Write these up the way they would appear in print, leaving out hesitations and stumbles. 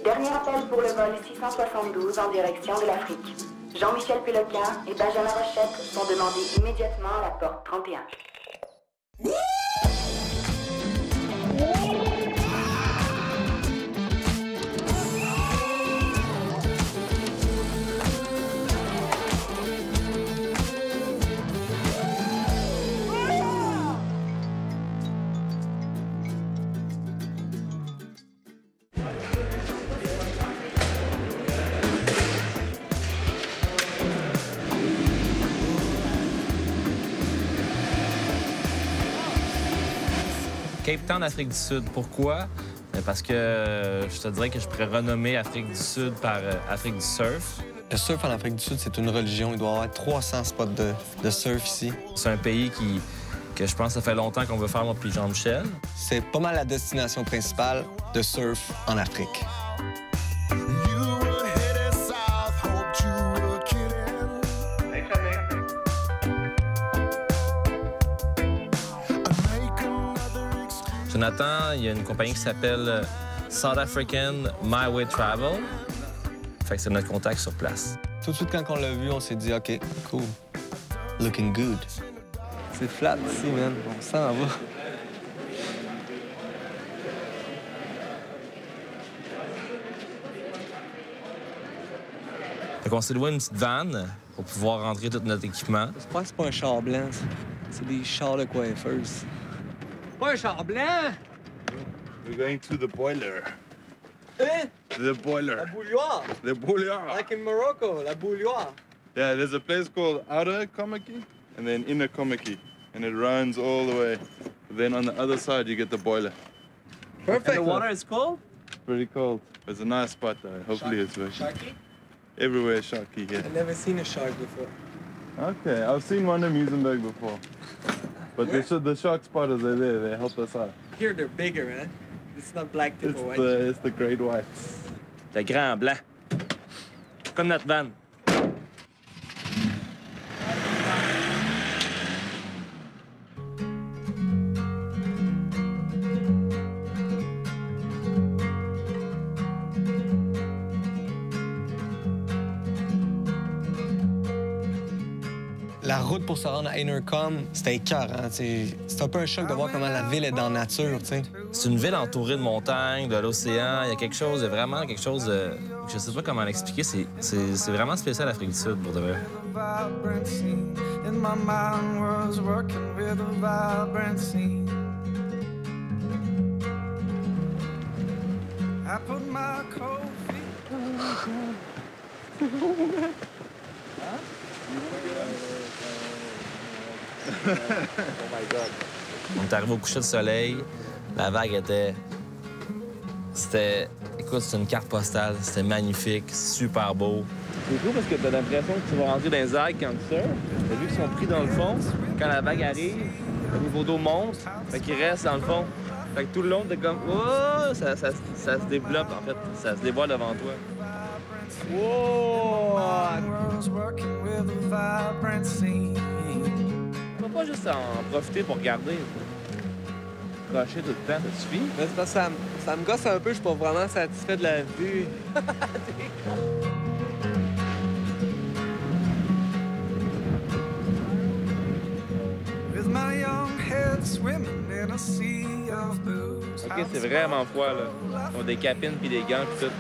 Dernier appel pour le vol 672 en direction de l'Afrique. Jean-Michel Péloquin et Benjamin Rochette sont demandés immédiatement à la porte 31. Cape Town, Afrique du Sud. Pourquoi? Parce que je te dirais que je pourrais renommer Afrique du Sud par Afrique du surf. Le surf en Afrique du Sud, c'est une religion. Il doit y avoir 300 spots de surf ici. C'est un pays que je pense que ça fait longtemps qu'on veut faire, moi puis Jean-Michel. C'est pas mal la destination principale de surf en Afrique. Jonathan, il y a une compagnie qui s'appelle South African My Way Travel. Fait que c'est notre contact sur place. Tout de suite, quand on l'a vu, on s'est dit, OK, cool. Looking good. C'est flat ici, man. On s'en va. Fait qu'on s'est loué une petite van pour pouvoir rentrer tout notre équipement. J'espère que c'est pas un char blanc, ça. C'est des chars de coiffeuses. Pas un char blanc! We're going to the boiler. Hein? The boiler. La bouilloire! The boiler. Like in Morocco, la bouilloire. Yeah, there's a place called Outer Komaki and then Inner Komaki. And it runs all the way. Then on the other side, you get the boiler. Perfect. And the water is cold? Pretty cold. It's a nice spot, though. Hopefully it's working. Sharky? Everywhere sharky here. I've never seen a shark before. Okay, I've seen one in Muizenberg before. But the shark spotters are there. They help us out. Here they're bigger, man. It's not black tip or white. It's the great whites. Le grand blanc. Comme notre van. La route pour se rendre à Innercom, c'était écœurant. C'est un peu un choc de voir comment la ville est dans la nature, tu sais. C'est une ville entourée de montagnes, de l'océan. Il y a quelque chose, vraiment quelque chose de... Je sais pas comment l'expliquer. C'est vraiment spécial l'Afrique du Sud, pour de vrai. Oh my God. On est arrivé au coucher de soleil. La vague était... Écoute, c'est une carte postale. C'était magnifique, super beau. C'est cool parce que t'as l'impression que tu vas rentrer dans les vagues quand tu surfes. T'as vu qu'ils sont pris dans le fond. Quand la vague arrive, le niveau d'eau monte. Fait qu'ils restent dans le fond. Fait que tout le long, t'es comme... Oh! Ça se développe, en fait. Ça se dévoile devant toi. Wow! On va pas juste en profiter pour regarder. Crocher tout le temps, ça suffit. Mais c'est parce que ça me gosse un peu, je suis pas vraiment satisfait de la vue. OK, c'est vraiment froid, là. Ils ont des capines puis des gants puis tout.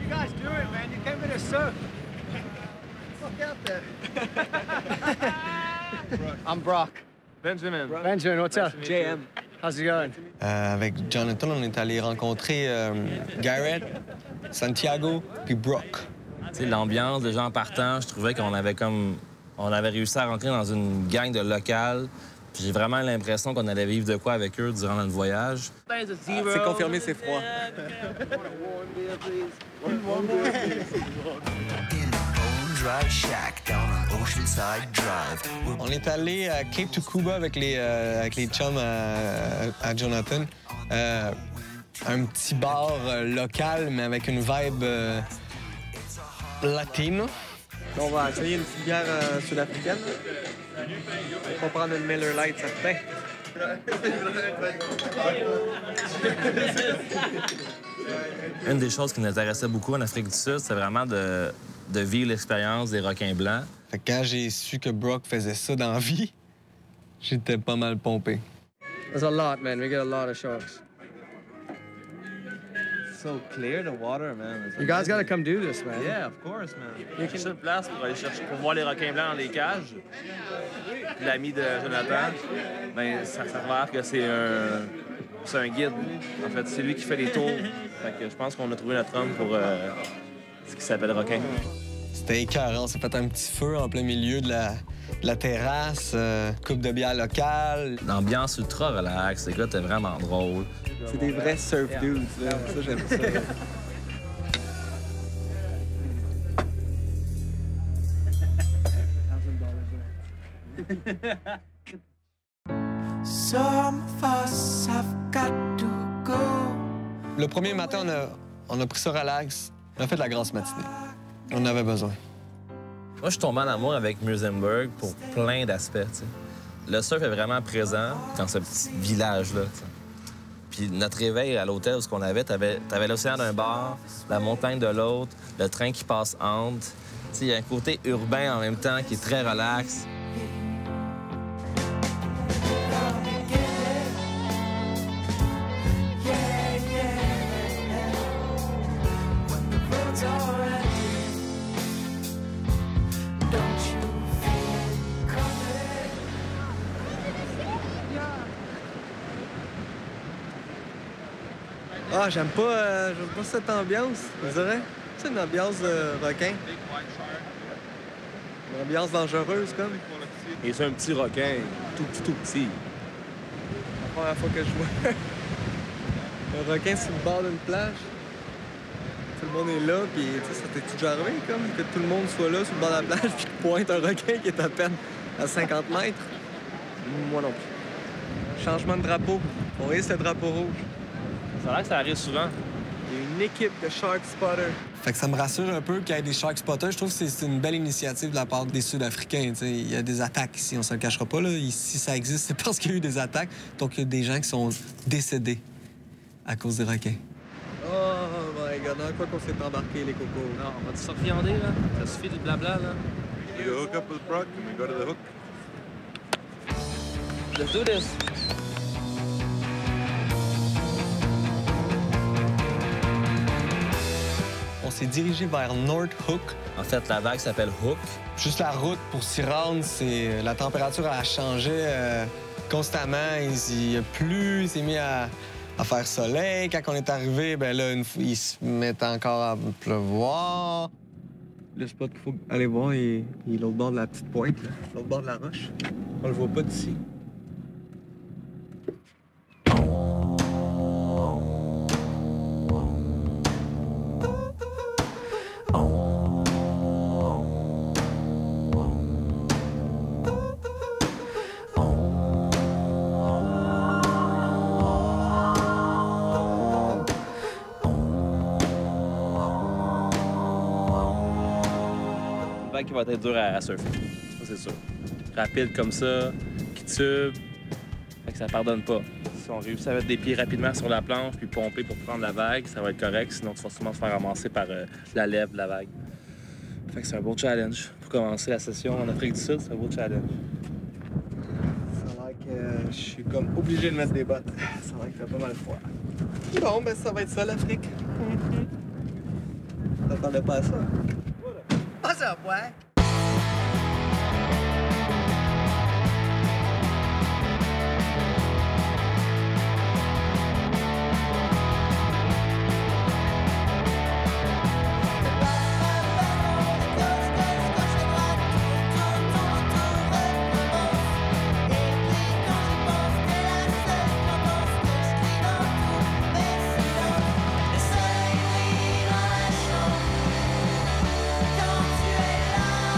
You guys do it, man. You came here to surf. Fuck out there. I'm Brock. Benjamin. Benjamin, what's up? JM. How's it going? Avec Jonathan, on est allé rencontrer Garrett, Santiago, puis Brock. Tu sais, l'ambiance, les gens partant, je trouvais qu'on avait comme... On avait réussi à rentrer dans une gang de locales. J'ai vraiment l'impression qu'on allait vivre de quoi avec eux durant notre voyage. C'est confirmé, c'est froid. On est allé à Cape Tukuba avec les chums à Jonathan. Un petit bar local, mais avec une vibe latino. On va essayer une petite bière sud-africaine. On va prendre une Miller Lite, certain. Une des choses qui nous intéressait beaucoup en Afrique du Sud, c'est vraiment de vivre l'expérience des requins blancs. Fait que quand j'ai su que Brock faisait ça dans la vie, j'étais pas mal pompé. There's a lot, man. We get a lot of sharks. So clear, the water, man. You guys gotta come do this, man. Yeah, of course, man. Il y a une place pour aller chercher, pour voir les requins blancs dans les cages. L'ami de Jonathan, ben, ça s'avère que c'est un guide. En fait, c'est lui qui fait les tours. Fait que je pense qu'on a trouvé notre homme pour ce qui s'appelle requin. C'était écœurant. On s'est fait un petit feu en plein milieu de la terrasse, coupe de bière locale. L'ambiance ultra relax, les gars étaient vraiment drôles. C'est des vrais surf dudes, là. Ça, j'aime ça. Le premier matin, on a pris ça relax. On a fait de la grosse matinée. On en avait besoin. Moi, je suis tombé en amour avec Muizenberg pour plein d'aspects. T'sais. Le surf est vraiment présent dans ce petit village-là. T'sais. Puis notre réveil à l'hôtel, où on avait, t'avais l'océan d'un bord, la montagne de l'autre, le train qui passe entre. Il y a un côté urbain en même temps qui est très relax. Ah, j'aime pas cette ambiance, je dirais. C'est une ambiance de requin. Une ambiance dangereuse, comme. Et c'est un petit requin, tout petit. La première fois que je vois un requin sur le bord d'une plage. Tout le monde est là, puis ça t'est déjà arrivé, comme, que tout le monde soit là sur le bord de la plage, puis qu'il pointe un requin qui est à peine à 50 mètres. Moi non plus. Changement de drapeau. On risque le drapeau rouge. Ça a l'air que ça arrive souvent. Il y a une équipe de shark spotters. Fait que ça me rassure un peu qu'il y ait des shark spotters. Je trouve que c'est une belle initiative de la part des Sud-Africains. Il y a des attaques ici, on se le cachera pas. Là. Si ça existe, c'est parce qu'il y a eu des attaques. Donc il y a des gens qui sont décédés à cause des requins. Oh my God, dans quoi qu'on s'est embarqué, les cocos? Non, on va se refiander, là. Ça suffit du blabla, là. You hook up with Brock and we go to the hook. Let's do this. On s'est dirigé vers North Hook. En fait, la vague s'appelle Hook. Juste la route pour s'y rendre, la température a changé constamment. Il s'est mis à faire soleil. Quand on est arrivé, ben là, il se met encore à pleuvoir. Le spot qu'il faut aller voir, il est l'autre bord de la petite pointe, l'autre bord de la roche. On le voit pas d'ici. Qui va être dur à surfer, ça c'est sûr. Rapide comme ça, qui tube, fait que ça pardonne pas. Si on réussit à mettre des pieds rapidement sur la planche puis pomper pour prendre la vague, ça va être correct, sinon tu vas sûrement te faire ramasser par la lèvre de la vague. Fait que c'est un beau challenge. Pour commencer la session en Afrique du Sud, c'est un beau challenge. Ça a l'air que je suis comme obligé de mettre des bottes. Ça a l'air qu'il fait pas mal froid. Bon, ben ça va être ça l'Afrique. T'attendais pas à ça? What's up, boy? Quand tu es là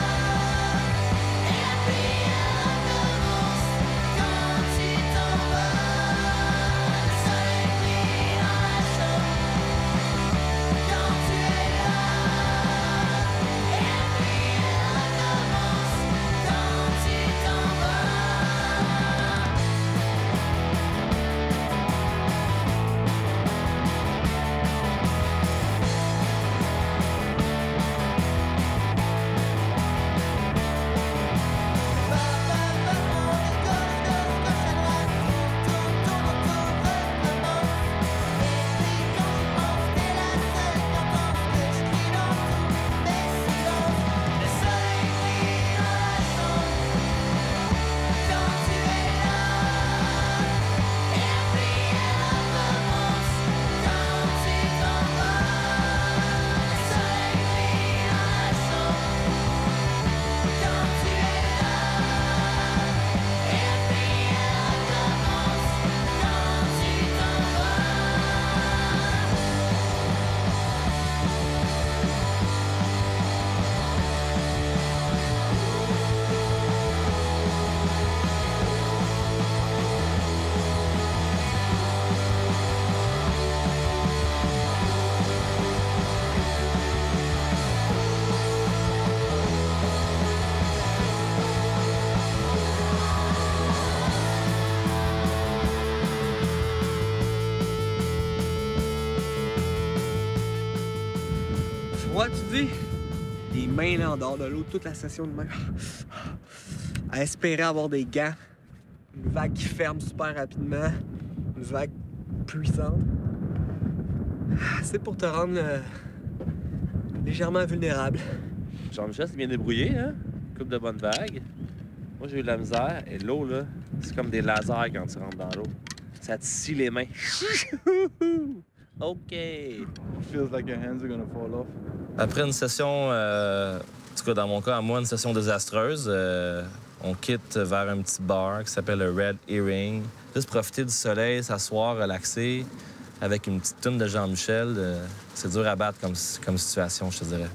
Ouais, tu dis? Les mains là en dehors de l'eau toute la session de même. À espérer avoir des gants. Une vague qui ferme super rapidement. Une vague puissante. C'est pour te rendre légèrement vulnérable. Jean-Michel s'est bien débrouillé, hein? Coupe de bonnes vagues. Moi, j'ai eu de la misère. Et l'eau, là, c'est comme des lasers quand tu rentres dans l'eau. Ça te scie les mains. OK. Feels like your hands are gonna fall off. Après une session, en tout cas dans mon cas, à moi, une session désastreuse, on quitte vers un petit bar qui s'appelle le Red Earring. Juste profiter du soleil, s'asseoir, relaxer, avec une petite toune de Jean-Michel. C'est dur à battre comme situation, je te dirais.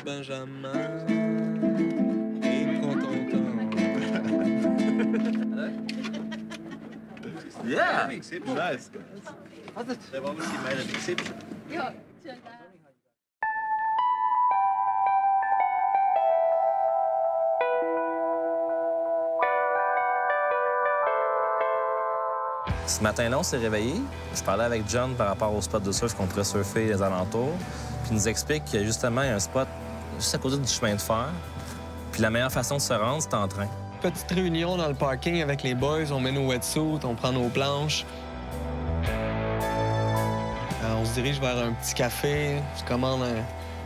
Benjamin et prends ton temps. Yeah! Nice, Ce matin-là, on s'est réveillé. Je parlais avec John par rapport au spot de surf qu'on pourrait surfer les alentours. Puis il nous explique qu'il y a justement un spot juste à côté du chemin de fer. Puis la meilleure façon de se rendre, c'est en train. Petite réunion dans le parking avec les boys, on met nos wetsuits, on prend nos planches. On se dirige vers un petit café, je commande un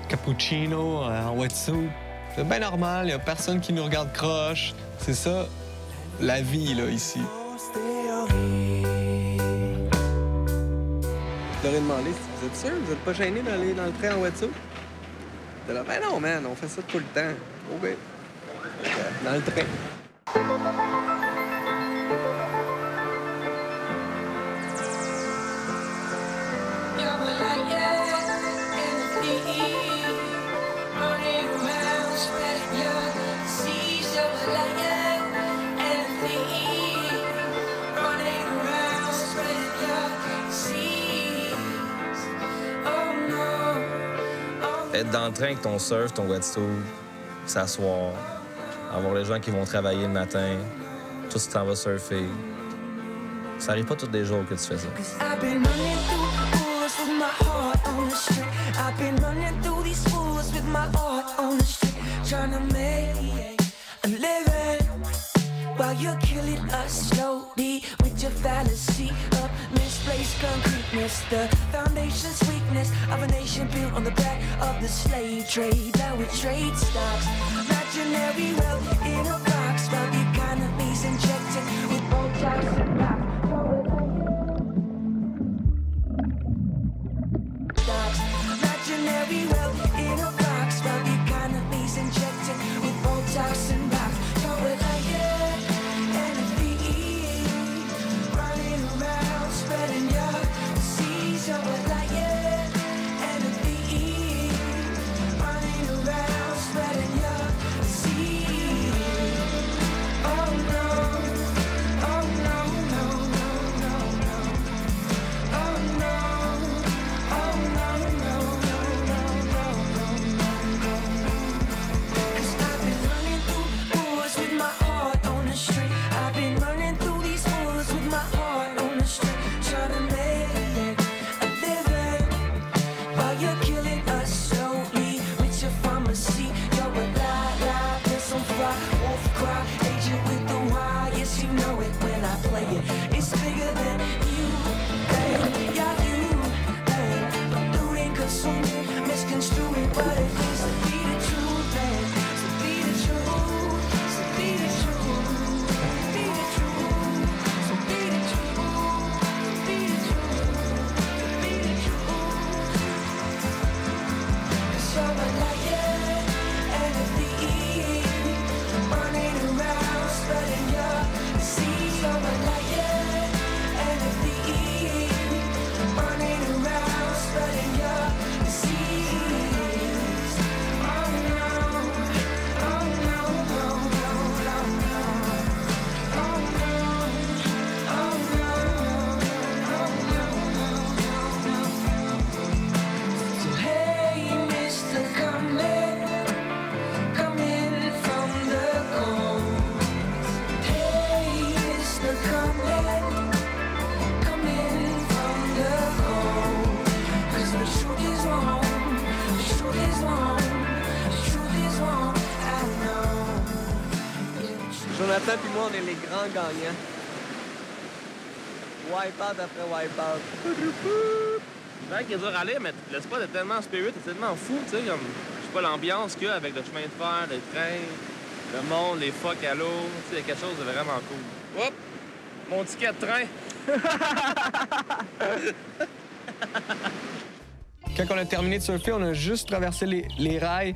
cappuccino en wetsuit. C'est bien normal, il n'y a personne qui nous regarde croche. C'est ça, la vie, là, ici. Je leur ai demandé si vous êtes sûr, vous n'êtes pas gênés d'aller dans le train en wetsuit? De là, ben non, man, on fait ça tout le temps. OK. Dans le train. Être dans le train avec ton surf, ton wetsuit, s'asseoir, avoir les gens qui vont travailler le matin, toi tu t'en vas surfer. Ça arrive pas tous les jours que tu fais ça. While you're killing us slowly with your fallacy of misplaced concreteness, the foundation's weakness of a nation built on the back of the slave trade. Now we trade stocks, imaginary wealth in a box, while the economy's injected with Botox and rock. Stocks, imaginary wealth in a box, while the economy's injected with Botox and rock. So Jonathan et moi, on est les grands gagnants. Wipeout après wipeout. C'est vrai qu'il est dur à aller, mais le spot est tellement spirit, c'est tellement fou, tu sais, comme, je sais pas, l'ambiance qu'il y a avec le chemin de fer, les trains, le monde, les phoques à l'eau, tu sais, il y a quelque chose de vraiment cool. Hop! Mon ticket de train! Quand on a terminé de surfer, on a juste traversé les rails,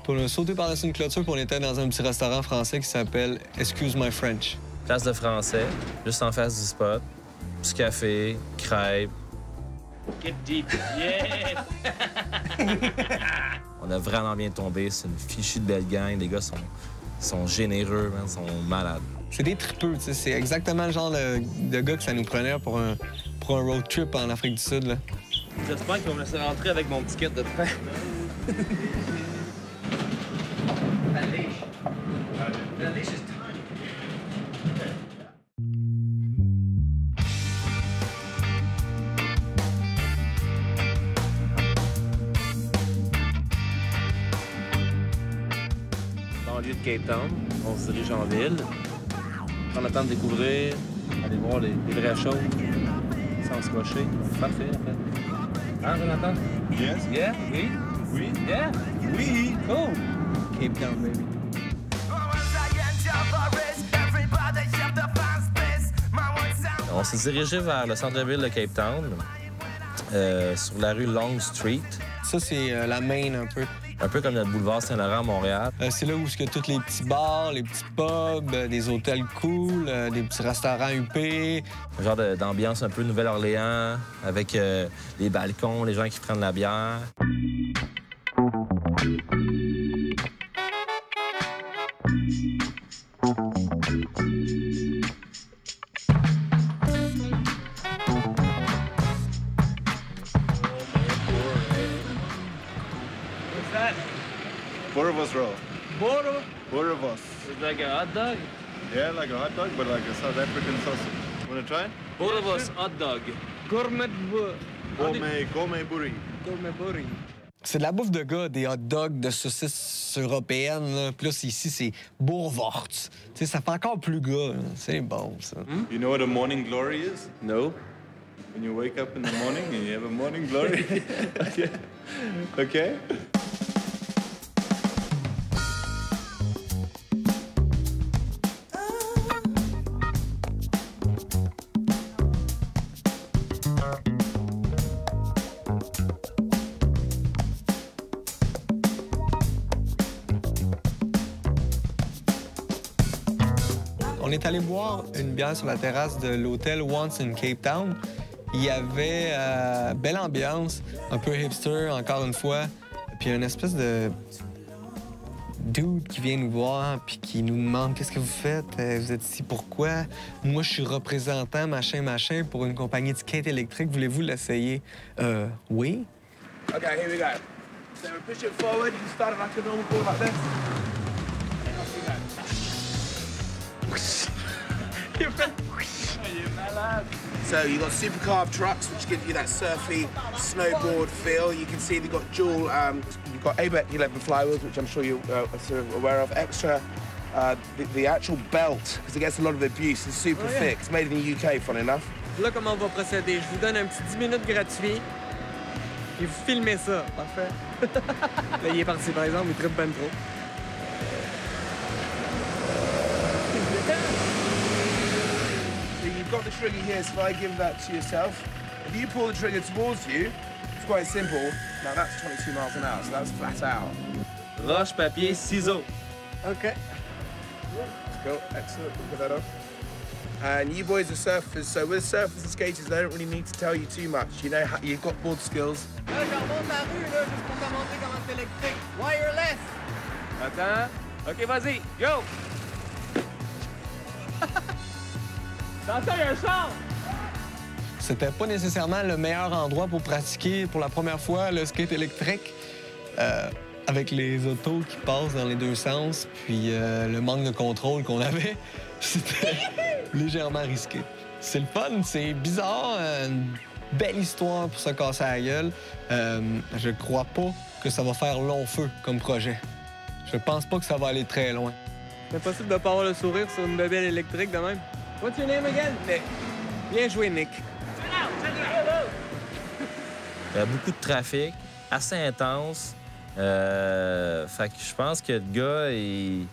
puis on a sauté par-dessus une clôture, puis on était dans un petit restaurant français qui s'appelle Excuse My French. Place de français, juste en face du spot, petit café, crêpes. Get deep, yeah! On a vraiment bien tombé, c'est une fichue de belle gang, les gars sont généreux, man, sont malades. C'est des tripeux, tu sais, c'est exactement le genre de gars que ça nous prenait pour un road trip en Afrique du Sud, là. J'espère qu'ils vont me laisser rentrer avec mon ticket de train. Banlieue de Cape Town, on se dirige en ville. Prendre le temps de découvrir, aller voir les vraies choses, sans se rusher. Parfait, en fait. Hein, Jonathan? Yes? Yeah? Oui? Oui? Yeah? Oui? Cool! Cape Town, baby. On s'est dirigé vers le centre-ville de Cape Town, sur la rue Long Street. Ça, c'est la main un peu. Un peu comme notre boulevard Saint-Laurent à Montréal. C'est là où il y a tous les petits bars, les petits pubs, des hôtels cool, des petits restaurants huppés. Un genre d'ambiance un peu Nouvelle-Orléans, avec les balcons, les gens qui prennent la bière. Boerewors roll. Boro? Boerewors. It's like a hot dog? Yeah, like a hot dog, but like a South African sausage. Wanna try it? Boerewors hot dog. Gourmet Gourmet burri. burri. C'est de la bouffe de gars, des hot dogs de saucisses européennes. Là. Puis là, ici, c'est Boerewors. Tu sais, ça fait encore plus gars. Là. C'est bon, ça. You know what a morning glory is? No. When you wake up in the morning and you have a morning glory. Okay? On est allé boire une bière sur la terrasse de l'hôtel Once in Cape Town. Il y avait belle ambiance, un peu hipster, encore une fois. Puis une espèce de dude qui vient nous voir puis qui nous demande « Qu'est-ce que vous faites? Vous êtes ici pourquoi? Moi, je suis représentant, machin, pour une compagnie de skate électrique. Voulez-vous l'essayer? Oui. Okay, here we go. So we push it forward, you start it like a normal ball like this. And off you go. So you've got supercarb trucks, which give you that surfy snowboard feel. You can see they've got dual, you've got ABEC 11 flywheels, which I'm sure you're sort of aware of. Extra, the actual belt, because it gets a lot of abuse, is super thick. It's made in the UK, funny enough. Là, comment on va procéder? Je vous donne un petit 10 minutes gratuit. Et vous filmez ça. Parfait. Là, il est parti, par exemple, il trippe ben trop. So you've got the trigger here, so if I give that to yourself, if you pull the trigger towards you, it's quite simple. Now that's 22 miles an hour, so that's flat out. Roche, papier, ciseaux. OK. Let's go, excellent, put that on. And you boys are surfers, so with surfers and skaters, they don't really need to tell you too much. You know, you've got board skills. Là, je remonte la rue, là, juste pour te montrer comment c'est électrique. Wireless! Attends. OK, vas-y, go! T'entends, il y a un char! C'était pas nécessairement le meilleur endroit pour pratiquer pour la première fois le skate électrique. Avec les autos qui passent dans les deux sens, puis le manque de contrôle qu'on avait, c'était légèrement risqué. C'est le fun, c'est bizarre, une belle histoire pour se casser la gueule. Je crois pas que ça va faire long feu comme projet. Je pense pas que ça va aller très loin. C'est impossible de pas avoir le sourire sur une bébelle électrique de même. What's your name again? Nick. Bien joué, Nick. Il y a beaucoup de trafic, assez intense. Fait que je pense que le gars, il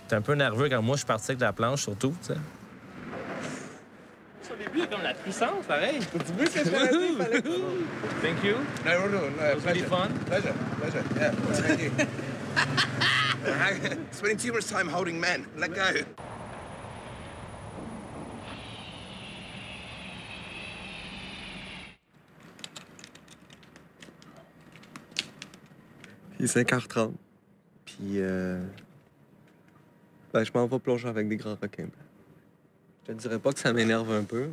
est un peu nerveux quand moi je suis parti avec la planche, surtout, tu sais. Au début, il y a comme la puissance, pareil. Tu veux que je fallait... Thank you. No. It was really fun. Pleasure. Yeah, thank you. Spending too much time holding men. Let go. Il est 5h30. Puis, ben, je m'en vais plonger avec des grands requins. Je te dirais pas que ça m'énerve un peu,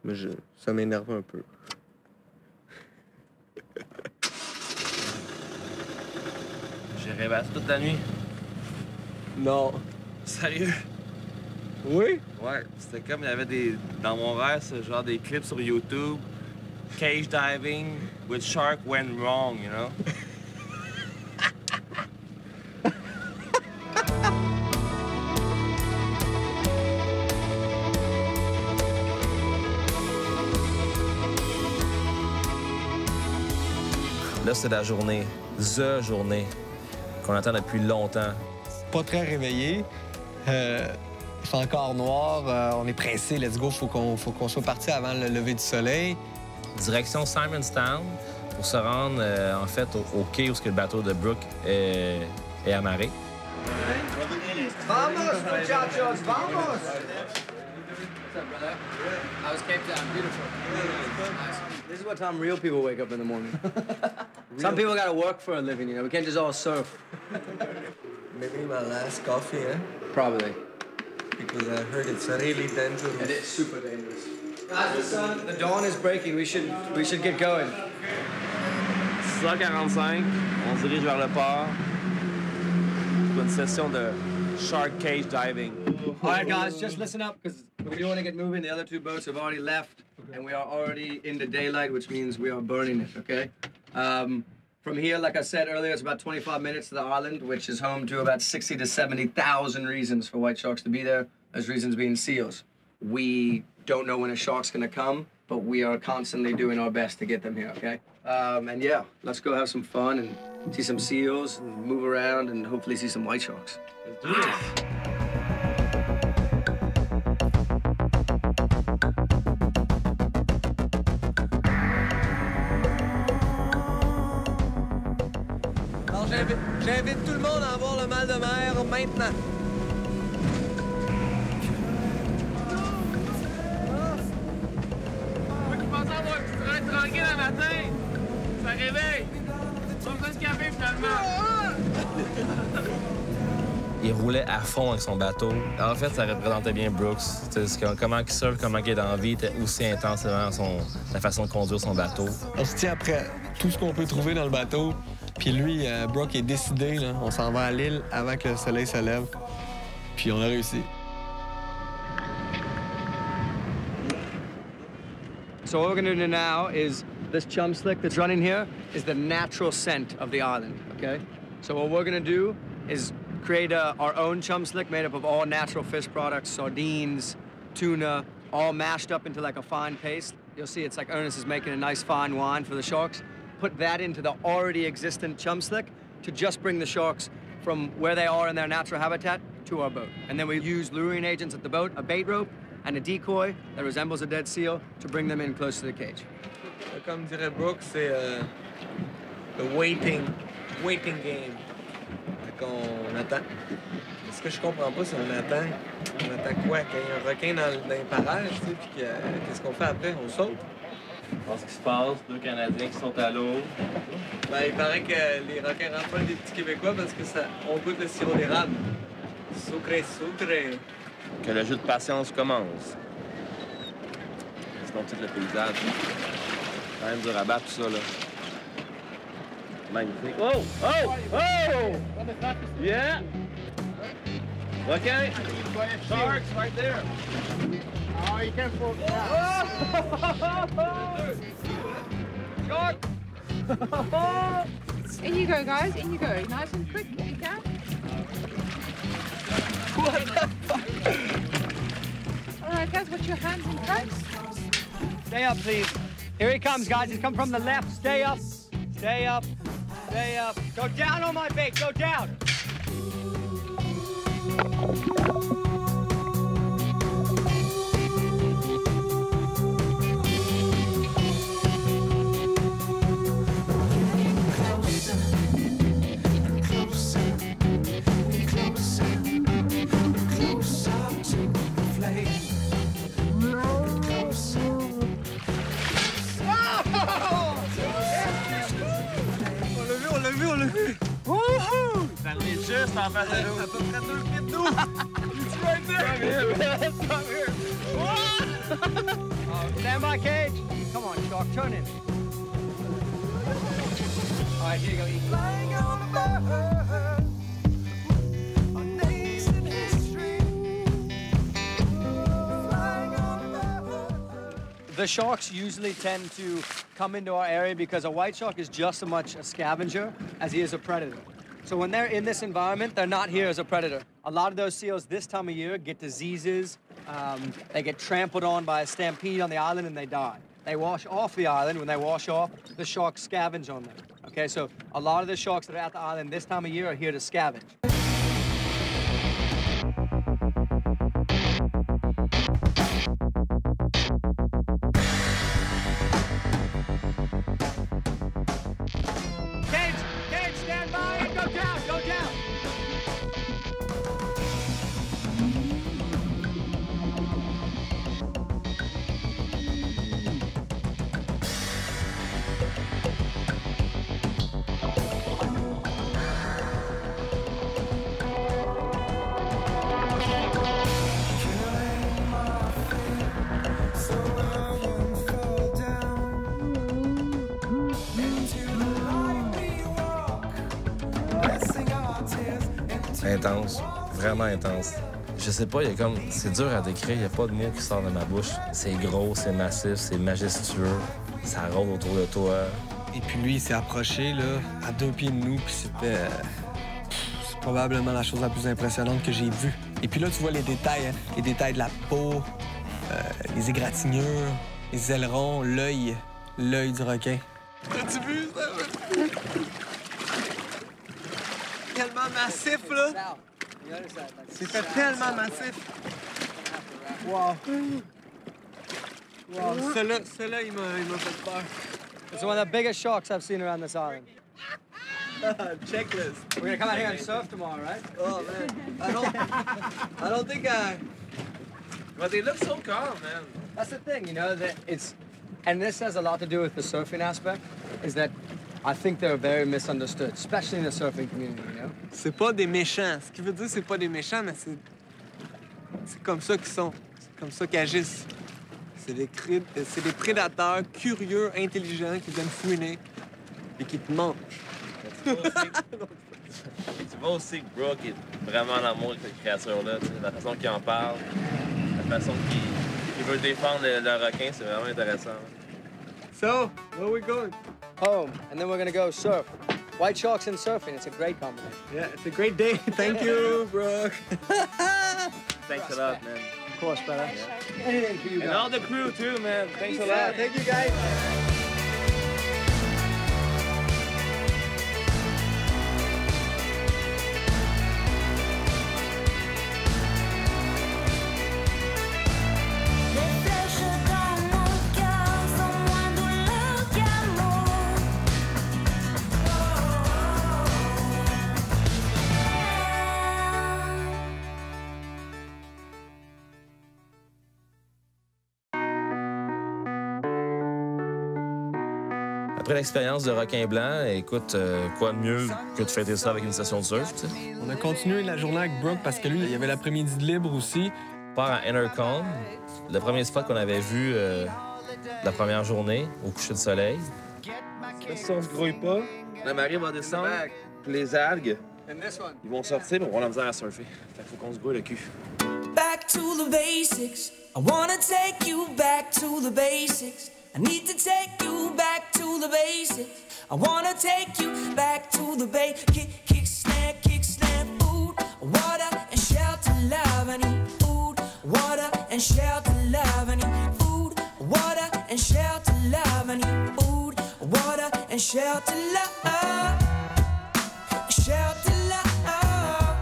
mais ça m'énerve un peu. J'ai rêvassé toute la nuit. Non. Sérieux? Oui? Ouais, c'était comme il y avait dans mon rêve, ce genre des clips sur YouTube. Cage diving with shark went wrong, you know? Là, c'est la journée, the journée qu'on attend depuis longtemps. Pas très réveillé. Il fait encore noir. On est pressé. Let's go. Faut qu'on soit parti avant le lever du soleil. Direction Simonstown pour se rendre, en fait, au quai où le bateau de Brooke est amarré. Vamos, muchachos, vamos! How was Cape Town? Beautiful. Nice. This is what time real people wake up in the morning. Some people gotta work for a living, you know. We can't just all surf. Maybe my last coffee, eh? Probably. Because I heard it's really dangerous. It is super dangerous. Guys, the dawn is breaking. We should get going. 6h45, on se dirige vers le port pour une session de shark cage diving. All right, guys, just listen up because we want to get moving. The other two boats have already left, and we are already in the daylight, which means we are burning it, okay? From here, like I said earlier, it's about 25 minutes to the island, which is home to about 60 to 70,000 reasons for white sharks to be there. Those reasons being seals. We don't know when a shark's gonna come, but we are constantly doing our best to get them here, okay? And yeah, let's go have some fun and see some seals and move around and hopefully see some white sharks. Let's do this. Alors, j'invite tout le monde à avoir le mal de mer maintenant. Tranquille le matin, ça réveille. Pas besoin de café finalement. Il roulait à fond avec son bateau. En fait, ça représentait bien Brooks. Comment il surfe, comment il est dans la vie, était aussi intensément la façon de conduire son bateau. On se tient après tout ce qu'on peut trouver dans le bateau. Puis lui, Brooke est décidé, là. On s'en va à l'île avant que le soleil se lève. Puis on a réussi. So what we're gonna do now is this chum slick that's running here is the natural scent of the island, okay? So what we're gonna do is create our own chum slick made up of all natural fish products, sardines, tuna, all mashed up into like a fine paste. You'll see it's like Ernest is making a nice fine wine for the sharks. Put that into the already existent chum slick to just bring the sharks from where they are in their natural habitat to our boat. And then we use luring agents at the boat, a bait rope, and a decoy that resembles a dead seal to bring them in close to the cage. Comme dirait Brooke, c'est le waiting game. Fait qu'on attend. Ce que je comprends pas, c'est on attend quoi? Quand il y a un requin dans les parages, tu sais, puis qu'est-ce qu'on fait après? On saute? Ce qui se passe, deux Canadiens qui sont à l'eau. Ben, il paraît que les requins raffolent des petits Québécois parce que on goûte le sirop d'érable. Sucré, sucré. Que le jeu de patience commence. Sinon, le paysage. Quand même du rabat, tout ça, là. Magnifique. Oh! Oh! Oh! Yeah! Okay. Sharks right there. Oh, you can't fall. Shark! In you go, guys. In you go. Nice and quick if you can. What the fuck? All right, guys, watch your hands and face. Stay up, please. Here he comes, guys. He's come from the left. Stay up. Stay up. Stay up. Go down on my bait. Go down. Ça l'est juste en face de nous. À peu près 2 pieds de nous. It's right there. Come here. Stand by, Cage. Come on, Shark, turn in. All right, here you go, Ethan. Flying on a bird, a nation history. Flying on a bird. The sharks usually tend to come into our area because a white shark is just as much a scavenger as he is a predator. So when they're in this environment, they're not here as a predator. A lot of those seals this time of year get diseases, they get trampled on by a stampede on the island and they die. They wash off the island. When they wash off, the sharks scavenge on them. Okay, so a lot of the sharks that are at the island this time of year are here to scavenge. Intense, vraiment intense. Je sais pas, il y a comme... C'est dur à décrire, il n'y a pas de mots qui sortent de ma bouche. C'est gros, c'est massif, c'est majestueux, ça rôde autour de toi. Et puis lui, il s'est approché, là, à 2 pieds de nous, puis c'était... c'est probablement la chose la plus impressionnante que j'ai vue. Et puis là, tu vois les détails, hein? Les détails de la peau, les égratignures, les ailerons, l'œil du requin. As-tu vu ça? Tellement massif, là! C'était tellement massif! Wow! Wow, celui-là, il m'a fait peur. It's one of the biggest sharks I've seen around this island. Checklist. We're gonna come out here and surf tomorrow, right? Oh, man. I don't think I... But they look so calm, man. That's the thing, you know, that it's... And this has a lot to do with the surfing aspect, is that I think they're very misunderstood, especially in the surfing community, you know? C'est pas des méchants. Ce qui veut dire c'est pas des méchants, mais c'est comme ça qu'ils sont. C'est comme ça qu'ils agissent. C'est des prédateurs curieux, intelligents, qui viennent fouiner et qui te mangent. Tu vois aussi que Brooke est vraiment en amour avec cette créature-là. La façon qu'il en parle, la façon qu'il veut défendre le requin, c'est vraiment intéressant. So, where are we going? Home, and then we're gonna go surf. White sharks and surfing, it's a great combination. Yeah, it's a great day. Thank you, Brooke. Thanks a lot, man. Of course, brother. Yeah. Anything for you guys. And all the crew, too, man. Thanks a lot. Thank you, guys. Après l'expérience de requin blanc, écoute, quoi de mieux que de fêter ça avec une session de surf, tu sais? On a continué la journée avec Brooke parce que lui, il y avait l'après-midi de libre aussi. On part à Innercom, le premier spot qu'on avait vu la première journée, au coucher de soleil. Là, si on se grouille pas, la marée va descendre, les algues, ils vont sortir, mais on va avoir la misère à surfer. Fait qu'il faut qu'on se grouille le cul. Back to the basics. I wanna take you back to the basics. I need to take you back to the basics. I wanna take you back to the kick, snare, food, water and shelter, love. I need food, water and shelter, love. I need food, water and shelter, love. I need food, water and shelter, love. Shelter, love.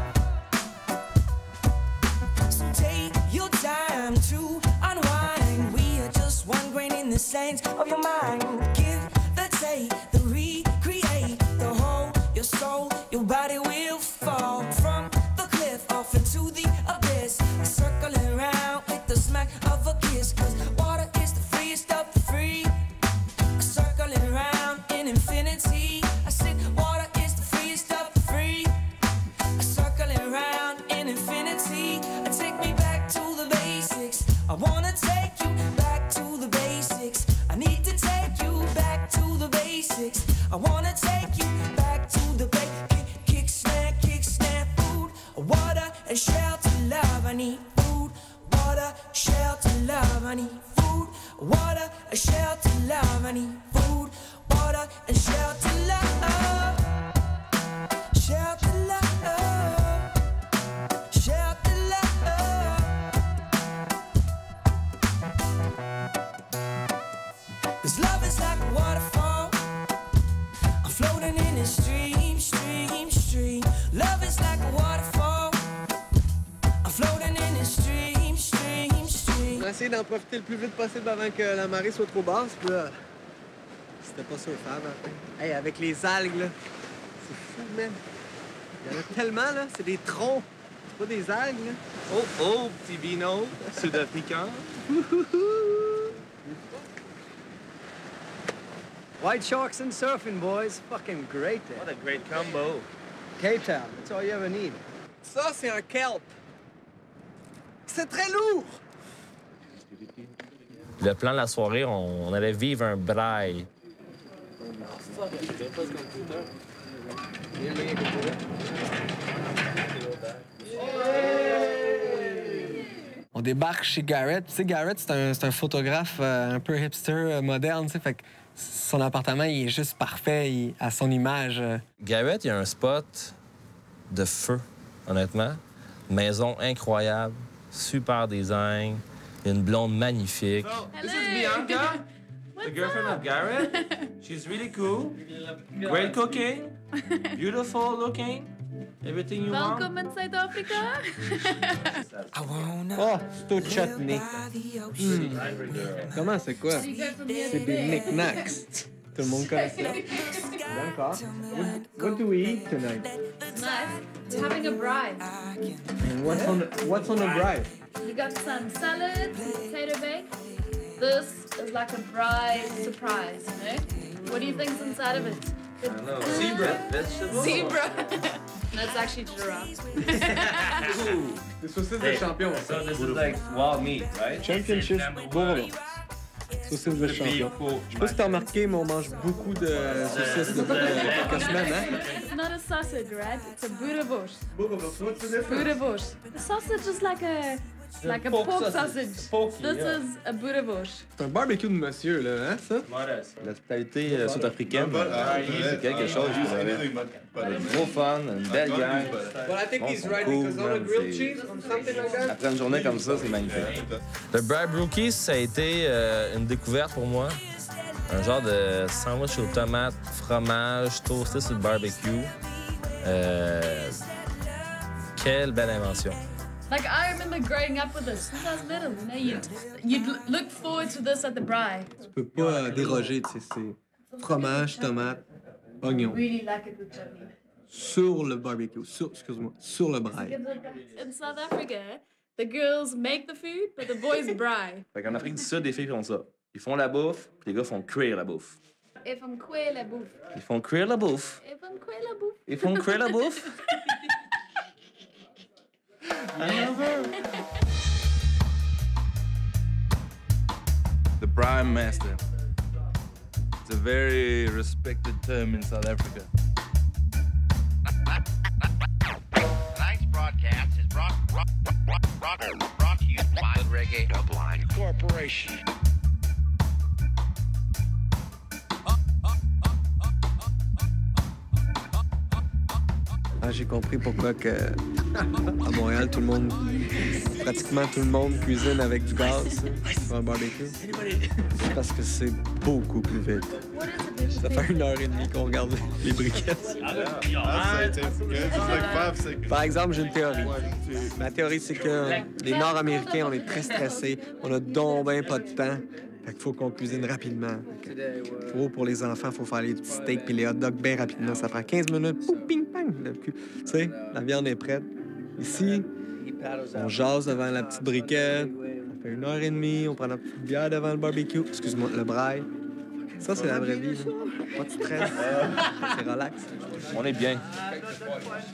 So take your time to unwind. We are just one grain in the sands of your mind. Give the take, the recreate, the whole, your soul, your body will fall from the cliff off into the abyss. Circling around with the smack of a kiss. Cause water is the freest of the free. Circling around in infinity. I said water is the freest of the free. Circling around in infinity. Take me back to the basics. I wanna take you back to the basics. I need to take you back to the basics. I wanna take you back to the kick, snare, food, water and shelter, love. I need food, water, shelter, love. I need food, water, shelter, love. I need food, water and shelter, love. Shelter, love. Shelter, love. 'Cause love is like a waterfall. I'm floating in a stream, stream, stream. Love is like a waterfall. I'm floating in a stream, stream, stream. On a essayé d'en profiter le plus vite possible avant que la marée soit trop basse. Puis là, c'était pas surfable. Hey, avec les algues, là, c'est fou, man. Il y en a tellement, là. C'est des troncs. C'est pas des algues, là. Oh, oh, petit vino sud-africain. White sharks and surfing, boys. Fucking great day. What a great combo. Cape Town, that's all you ever need. Ça, c'est un kelp. C'est très lourd. Le plan de la soirée, on allait vivre un braille. On débarque chez Garrett. Tu sais, Garrett, c'est un photographe un peu hipster, moderne, tu sais, fait que son appartement, il est juste parfait à son image. Garrett, il y a un spot de feu, honnêtement. Maison incroyable, super design, une blonde magnifique. So, this is Bianca, the girlfriend of Garrett. She's really cool, great cooking, beautiful looking, everything you want. Welcome in South Africa. Oh, c'est au chutney. Comment c'est quoi? C'est des knickknacks. Tout le monde connaît ça. D'accord. What do we eat tonight? Nice. We're having a braai. And what's on the braai? We got some salad, potato bake. This is like a braai surprise, you know? What do you think's inside of it? I don't know, zebra, vegetable? Zebra. That's actually giraffe. Des saucisses de champion. So this is like wild meat, right? Championship Bourgogne. Saucisses de champion. Je sais pas si t'as remarqué, mais on mange beaucoup de saucisses depuis quelques semaines, hein? It's not a sausage, right? It's a boerewors. What's the difference? Boerewors. The sausage is like a pork sausage. Porky, This yeah. is a boerewors. C'est un barbecue de monsieur, là, hein, ça? L'hospitalité sud-africaine, c'est quelque chose de gros fun, une belle gang. Well, I think he's right because on a grilled cheese or something like that. Après une journée comme ça, c'est magnifique. Le Braai Brewkis, ça a été une découverte pour moi. Un genre de sandwich aux tomates, fromage, toasté sur le barbecue. Quelle belle invention. Like, I remember growing up with this. Since I was little, you know, you'd look forward to this at the braai. Tu peux pas déroger, tu sais, c'est fromage, tomate, oignon. Really like it with chutney. Sur le barbecue, excuse-moi, sur le braai. In South Africa, the girls make the food, but the boys braai. Fait qu'en Afrique du Sud, les filles font ça. Ils font la bouffe, puis les gars font cuire la bouffe. If I'm queer la bouffe. Ils font cuire la bouffe. If I'm queer la bouffe. Ils font cuire la bouffe. The Prime Master. It's a very respected term in South Africa. Tonight's broadcast is brought to you by Reggae Dubline Corporation. J'ai compris pourquoi que à Montréal, pratiquement tout le monde cuisine avec du gaz pour un barbecue. C'est parce que c'est beaucoup plus vite. Ça fait 1h30 qu'on regarde les briquettes. Par exemple, j'ai une théorie. Ma théorie, c'est que les Nord-Américains, on est très stressés. On a donc ben pas de temps. Fait qu'il faut qu'on cuisine rapidement. Pour les enfants, il faut faire les petits steaks puis les hot dogs bien rapidement. Ça prend 15 minutes. Pouf, ping, pang. Tu sais, la viande est prête. Ici, on jase devant la petite briquette. Ça fait 1h30. On prend notre petite bière devant le barbecue. Excuse-moi, le braille. Ça, c'est la vraie vie. Là. Pas de stress. C'est relax. On est bien.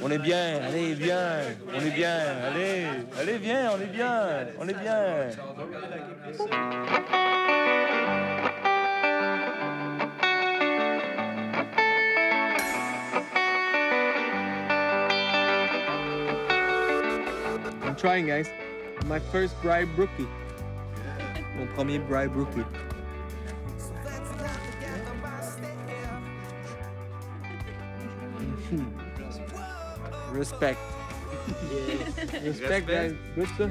On est bien. Allez, viens. On est bien. Allez. Allez, viens. On est bien. On est bien. I'm trying, guys. My first bribe rookie. Mon premier bribe rookie. Respect. Respect, guys. Good stuff.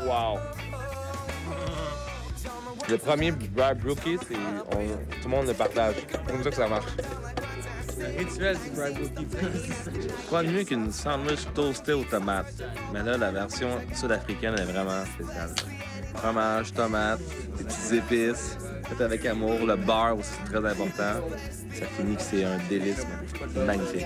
Wow. Le premier bribe rookie, c'est tout le monde le partage. C'est comme ça que ça marche. Le rituel du bribe rookie. Quoi de mieux qu'une sandwich toastée aux tomates? Mais là, la version sud-africaine est vraiment spéciale. Fromage, tomates, des petites épices, faites avec amour. Le beurre aussi, c'est très important. Ça finit que c'est un délice, magnifique.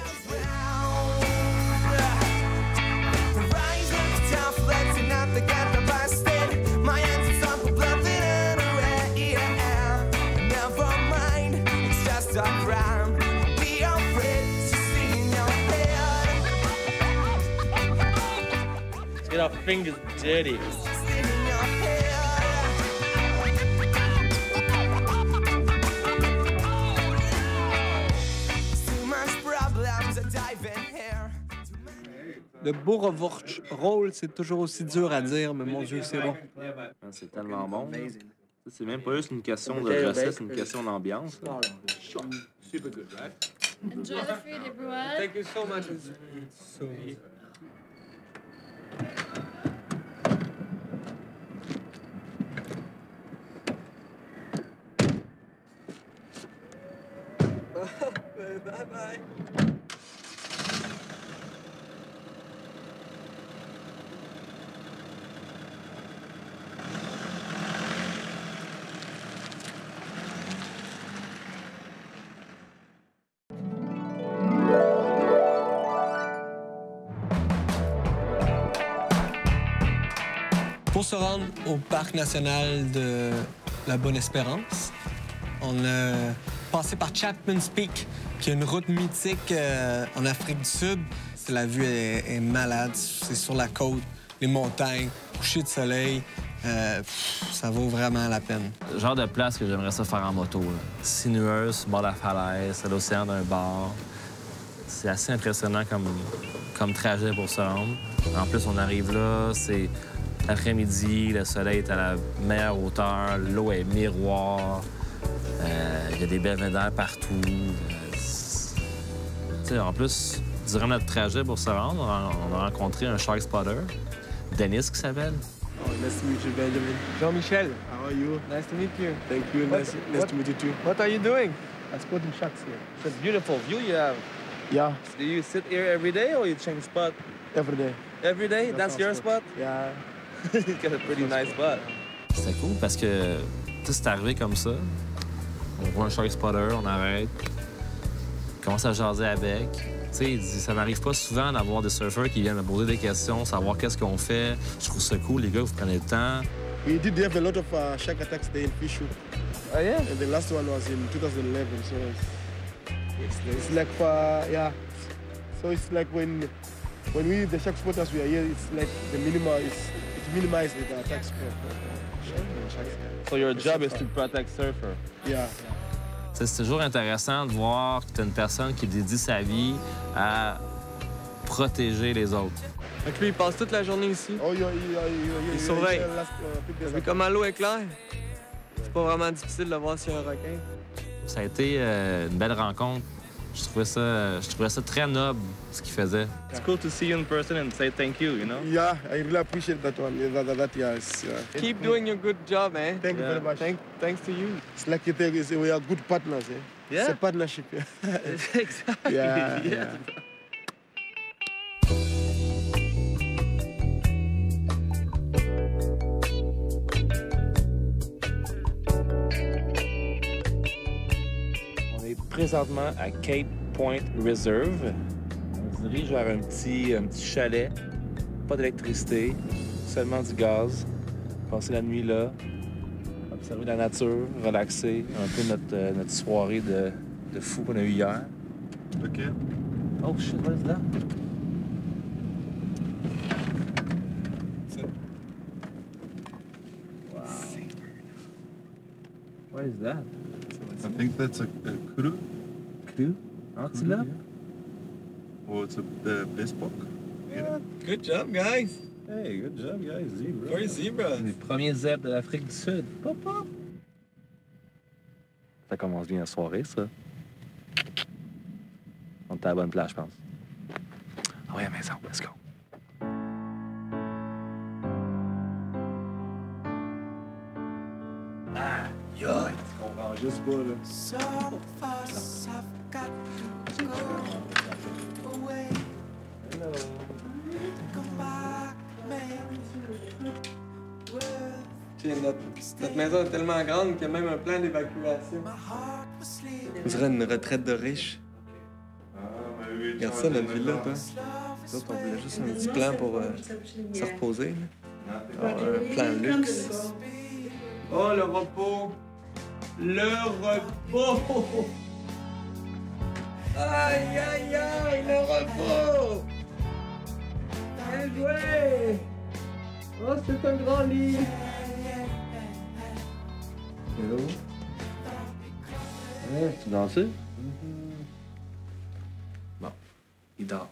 Let's get our fingers dirty. Le boerewurst roll, c'est toujours aussi dur à dire, mais mon Dieu, c'est bon. C'est tellement bon. C'est même pas juste une question de recette, c'est une question d'ambiance. Enjoy the food, everyone. Thank you so much. So... Bye-bye. Pour se rendre au parc national de la Bonne-Espérance, on a passé par Chapman's Peak, qui est une route mythique en Afrique du Sud. La vue est malade, c'est sur la côte, les montagnes, coucher de soleil. Ça vaut vraiment la peine. Le genre de place que j'aimerais ça faire en moto. Là. Sinueuse, bord de la falaise, à l'océan d'un bar. C'est assez impressionnant comme trajet pour se rendre. En plus, on arrive là, c'est l'après-midi, le soleil est à la meilleure hauteur, l'eau est miroir, il y a des belvédères partout. En plus, durant notre trajet pour se rendre, on a rencontré un shark spotter, Dennis qui s'appelle. Oh, nice to meet you, Benjamin. Jean-Michel. How are you? Nice to meet you. Thank you. Nice to meet you too. What are you doing? I'm spotting sharks here. It's a beautiful view you have. Yeah, Do you sit here every day or you change spot? every day. Every day? That's your spot? Yeah. You got a pretty nice spot. C'était cool parce que c'est arrivé comme ça. On voit un shark spotter, on arrête, on commence à jaser avec. Tu sais, il dit, ça m'arrive pas souvent d'avoir des surfeurs qui viennent me poser des questions, savoir qu'est-ce qu'on fait. Je trouve ça cool, les gars, vous prenez le temps. We did have a lot of shark attacks there in Fish Hook. Oh yeah? And the last one was in 2011, so it's like yeah. So it's like when we the shark spotters we are here, it's like it minimizes the attacks for sharks. So your job is to protect surfer. Yeah. C'est toujours intéressant de voir que tu as une personne qui dédie sa vie à protéger les autres. Donc lui, il passe toute la journée ici. Oh, Il surveille. T'as vu comment l'eau est claire? pas vraiment difficile de voir s'il y a un requin. Ça a été une belle rencontre. Je trouvais ça très noble, ce qu'il faisait. It's cool to see you in person and say thank you, you know? Yeah, I really appreciate that one. Yeah, yes. Keep doing your good job, eh? Thank you very much. Thanks to you. It's like you think we are good partners, eh? Yeah. It's a partnership. Exactly. Yeah. On est présentement à Cape Point Reserve. On se dirige vers un petit chalet. Pas d'électricité, seulement du gaz. Passer la nuit là, observer la nature, relaxer. Un peu notre soirée de fou qu'on a eu hier. OK. Oh shit, what is that? Wow. What is that? I think that's a kudu. Kudu? Antelope? Or it's a blesbok. Yeah, good job, guys. Hey, good job, guys. Zebra. Where's zebra? Les premiers zèbres de l'Afrique du Sud. Papa! Ça commence bien la soirée, ça. On est à la bonne place, je pense. Ah ouais, à la maison. Let's go. Ah, yo! Tu comprends juste pas, là. So fast, I've got to go away. Hello. Come back, man. Notre maison est tellement grande qu'il y a même un plan d'évacuation. On dirait une retraite de riches. Regarde ça, notre villa, toi. Nous autres, on voulait juste un petit plan pour se reposer. Là. Un plan luxe. Oh, le repos! Le repos! Aïe, aïe, aïe, le repos! Bien joué! Oh, c'est un grand lit! Hello? Ouais, tu danses? Bon, il dort.